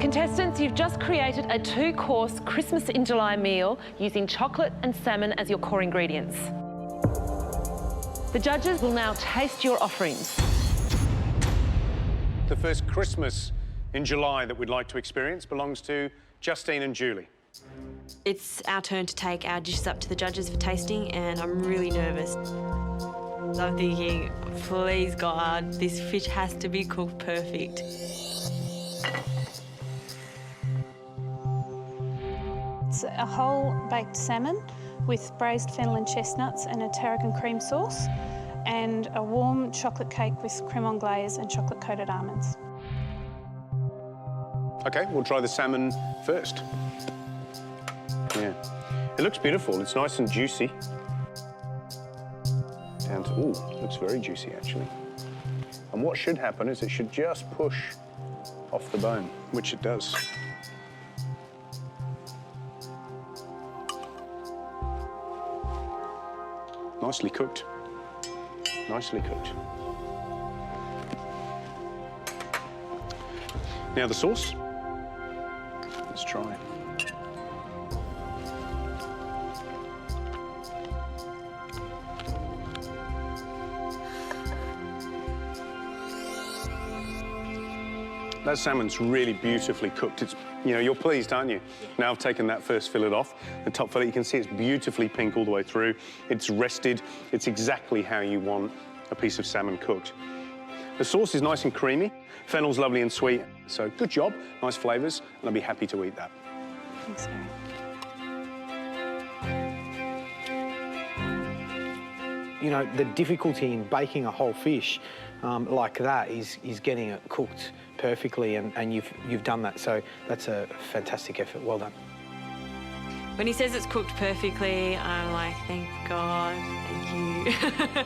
Contestants, you've just created a 2-course Christmas in July meal using chocolate and salmon as your core ingredients. The judges will now taste your offerings. The first Christmas in July that we'd like to experience belongs to Justine and Julie. It's our turn to take our dishes up to the judges for tasting, and I'm really nervous. I'm thinking, please God, this fish has to be cooked perfect. It's a whole baked salmon with braised fennel and chestnuts and a tarragon cream sauce, and a warm chocolate cake with creme anglaise and chocolate coated almonds. OK, we'll try the salmon first. Yeah, it looks beautiful. It's nice and juicy. Down to, ooh, looks very juicy, actually. And what should happen is it should just push off the bone, which it does. Nicely cooked. Nicely cooked. Now the sauce. Let's try it. That salmon's really beautifully cooked. It's, you know, you're pleased, aren't you? Yeah. Now I've taken that first fillet off. The top fillet, you can see it's beautifully pink all the way through. It's rested. It's exactly how you want a piece of salmon cooked. The sauce is nice and creamy. Fennel's lovely and sweet. So good job, nice flavours, and I'll be happy to eat that. Thanks, Mary. You know, the difficulty in baking a whole fish like that is getting it cooked perfectly, and you've done that, so that's a fantastic effort. Well done. When he says it's cooked perfectly, I'm like, thank God, thank you.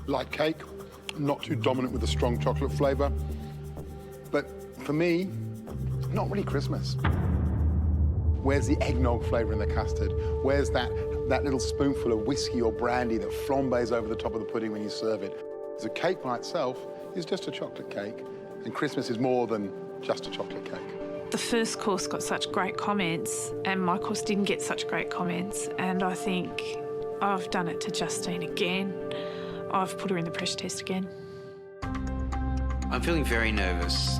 Like cake, not too dominant with a strong chocolate flavour. But for me, not really Christmas. Where's the eggnog flavour in the custard? Where's that little spoonful of whiskey or brandy that flambés over the top of the pudding when you serve it? The cake by itself is just a chocolate cake, and Christmas is more than just a chocolate cake. The first course got such great comments, and my course didn't get such great comments, and I think I've done it to Justine again. I've put her in the pressure test again. I'm feeling very nervous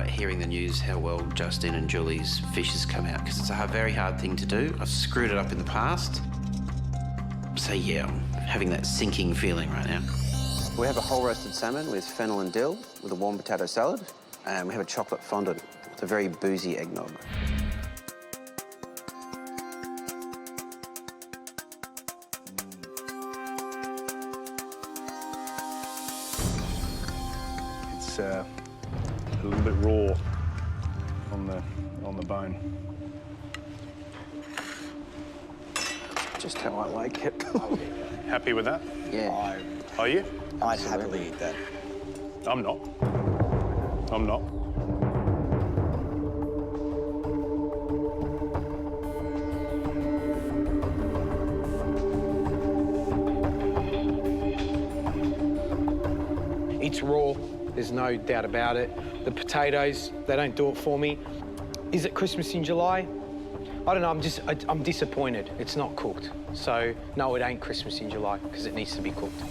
hearing the news how well Justine and Julie's fish has come out, because it's a very hard thing to do. I've screwed it up in the past. So yeah, I'm having that sinking feeling right now. We have a whole roasted salmon with fennel and dill with a warm potato salad, and we have a chocolate fondant with a very boozy eggnog. It's a little bit raw on the bone. Just how I like it. Happy with that? Yeah. Are you? I'd happily eat that. I'm not. I'm not. It's raw, there's no doubt about it. The potatoes, they don't do it for me. Is it Christmas in July? I don't know, I'm disappointed. It's not cooked. So, no, it ain't Christmas in July, because it needs to be cooked.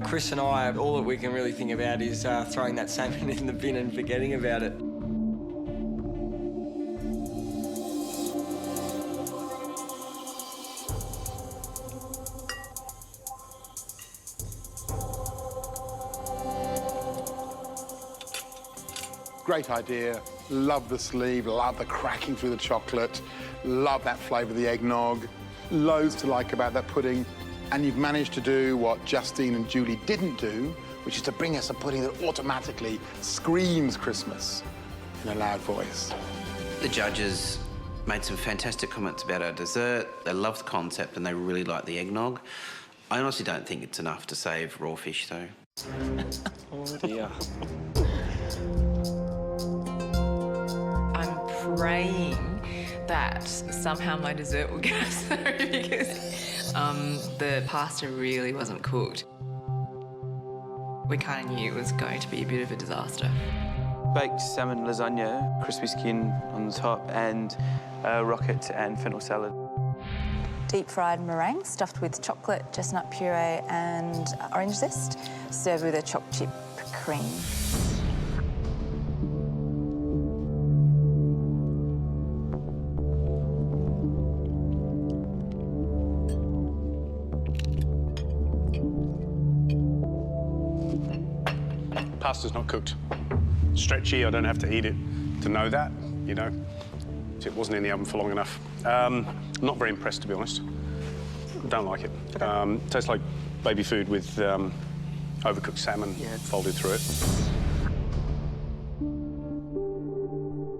Chris and I, all that we can really think about is throwing that salmon in the bin and forgetting about it. Great idea. Love the sleeve, love the cracking through the chocolate, love that flavour of the eggnog. Loads to like about that pudding. And you've managed to do what Justine and Julie didn't do, which is to bring us a pudding that automatically screams Christmas in a loud voice. The judges made some fantastic comments about our dessert. They love the concept and they really like the eggnog. I honestly don't think it's enough to save raw fish, though. Oh dear. I'm praying that somehow my dessert will go through because the pasta really wasn't cooked. We kind of knew it was going to be a bit of a disaster. Baked salmon lasagna, crispy skin on the top, and rocket and fennel salad. Deep-fried meringue stuffed with chocolate, chestnut puree and orange zest, served with a choc chip cream. Pasta's not cooked. Stretchy, I don't have to eat it to know that, you know. It wasn't in the oven for long enough. Not very impressed, to be honest. Don't like it. Tastes like baby food with overcooked salmon folded through it.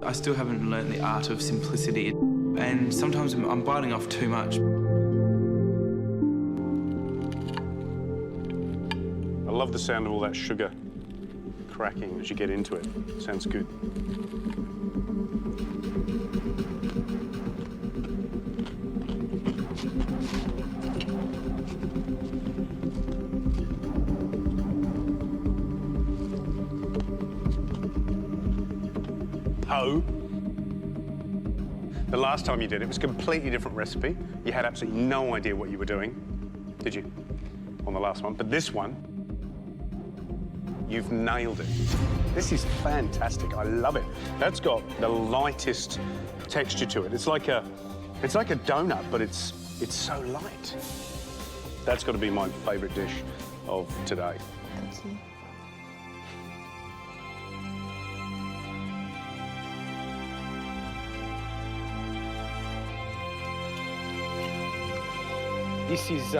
I still haven't learnt the art of simplicity, and sometimes I'm biting off too much. I love the sound of all that sugar cracking as you get into it. Sounds good. The last time you did it was a completely different recipe. You had absolutely no idea what you were doing, did you? On the last one. But this one, you've nailed it. This is fantastic. I love it. That's got the lightest texture to it. It's like a donut, but it's so light. That's got to be my favourite dish of today. Thank you. This is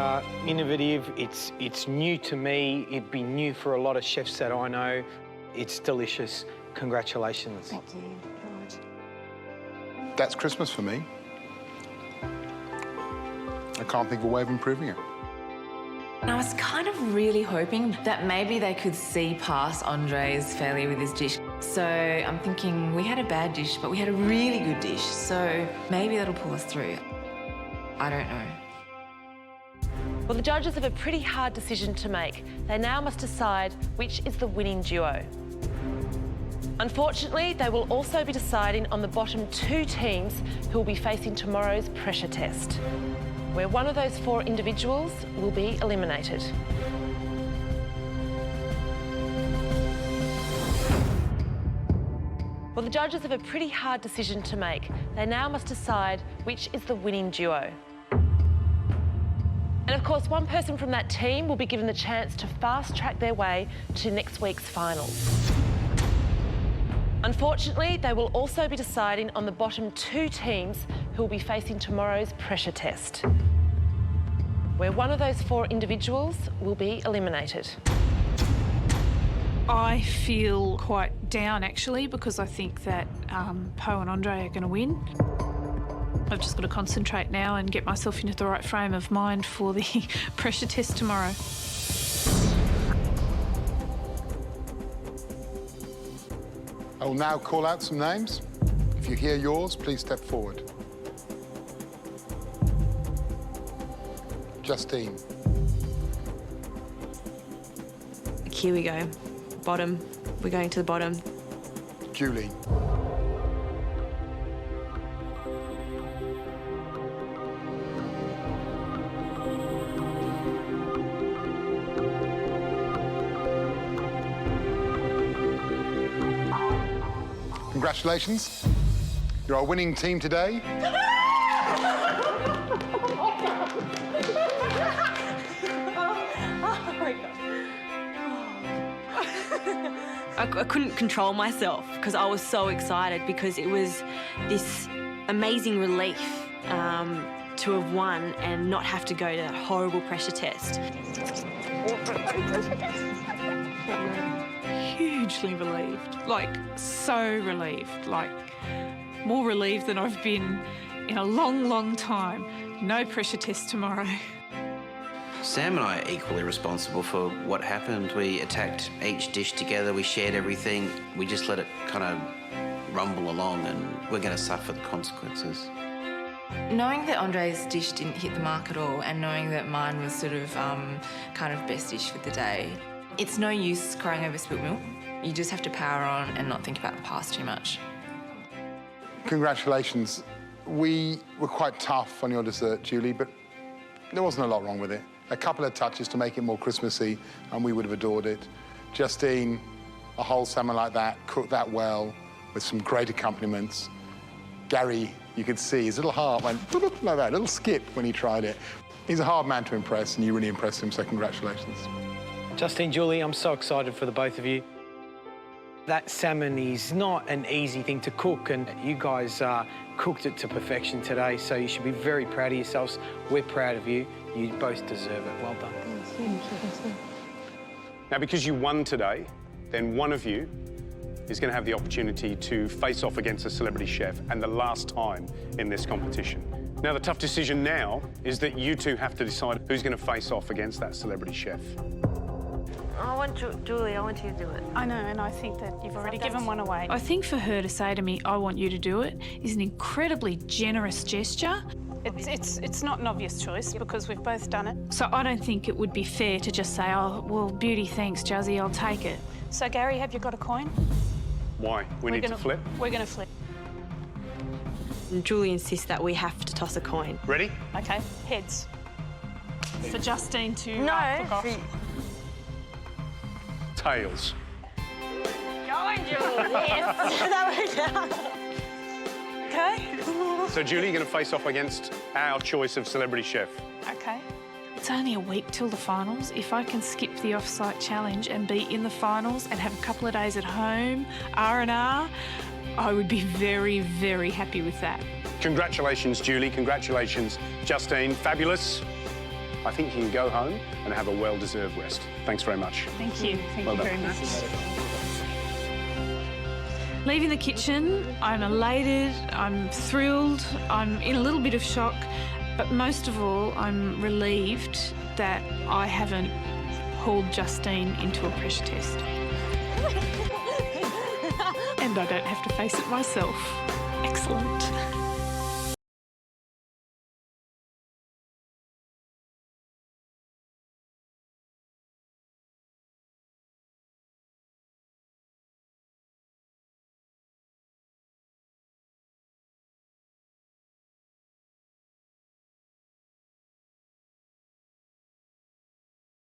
innovative, it's new to me, it'd be new for a lot of chefs that I know. It's delicious. Congratulations. Thank you, George. That's Christmas for me. I can't think of a way of improving it. And I was kind of really hoping that maybe they could see past Andre's failure with his dish. So I'm thinking we had a bad dish, but we had a really good dish. So maybe that'll pull us through. I don't know. Well, the judges have a pretty hard decision to make. They now must decide which is the winning duo. Unfortunately, they will also be deciding on the bottom two teams who will be facing tomorrow's pressure test, where one of those four individuals will be eliminated. Well, the judges have a pretty hard decision to make. They now must decide which is the winning duo. And of course, one person from that team will be given the chance to fast-track their way to next week's finals. Unfortunately, they will also be deciding on the bottom two teams who will be facing tomorrow's pressure test, where one of those four individuals will be eliminated. I feel quite down, actually, because I think that Poe and Andre are going to win. I've just got to concentrate now and get myself into the right frame of mind for the pressure test tomorrow. I will now call out some names. If you hear yours, please step forward. Justine. Here we go. Bottom. We're going to the bottom. Julie. Congratulations. You're our winning team today. I couldn't control myself because I was so excited because it was this amazing relief to have won and not have to go to that horrible pressure test. Hugely relieved, like so relieved, like more relieved than I've been in a long, long time. No pressure test tomorrow. Sam and I are equally responsible for what happened. We attacked each dish together, we shared everything, we just let it kind of rumble along, and we're going to suffer the consequences. Knowing that Andre's dish didn't hit the mark at all, and knowing that mine was sort of kind of best dish for the day, it's no use crying over spilt milk. You just have to power on and not think about the past too much. Congratulations. We were quite tough on your dessert, Julie, but there wasn't a lot wrong with it. A couple of touches to make it more Christmassy, and we would have adored it. Justine, a whole salmon like that, cooked that well, with some great accompaniments. Gary, you could see his little heart went like that, a little skip when he tried it. He's a hard man to impress, and you really impressed him, so congratulations. Justine, Julie, I'm so excited for the both of you. That salmon is not an easy thing to cook, and you guys cooked it to perfection today, so you should be very proud of yourselves. We're proud of you. You both deserve it. Well done. Now, because you won today, then one of you is going to have the opportunity to face off against a celebrity chef, and the last time in this competition. Now, the tough decision now is that you two have to decide who's going to face off against that celebrity chef. I want Julie, I want you to do it. I know, and I think that you've already given one away. I think for her to say to me, I want you to do it, is an incredibly generous gesture. It's not an obvious choice because we've both done it. So I don't think it would be fair to just say, oh, well, beauty, thanks, Juzzy, I'll take it. So, Gary, have you got a coin? Why? We need to flip? We're going to flip. And Julie insists that we have to toss a coin. Ready? OK, heads. For Justine to cook off. Tails. Go on, Julie. Yes. That worked out. OK. So, Julie, you're going to face off against our choice of celebrity chef. OK. It's only a week till the finals. If I can skip the off-site challenge and be in the finals and have a couple of days at home, R&R, I would be very, very happy with that. Congratulations, Julie. Congratulations, Justine. Fabulous. I think you can go home and have a well-deserved rest. Thanks very much. Thank you. Thank you very much. Leaving the kitchen, I'm elated, I'm thrilled, I'm in a little bit of shock, but most of all, I'm relieved that I haven't hauled Justine into a pressure test. And I don't have to face it myself. Excellent.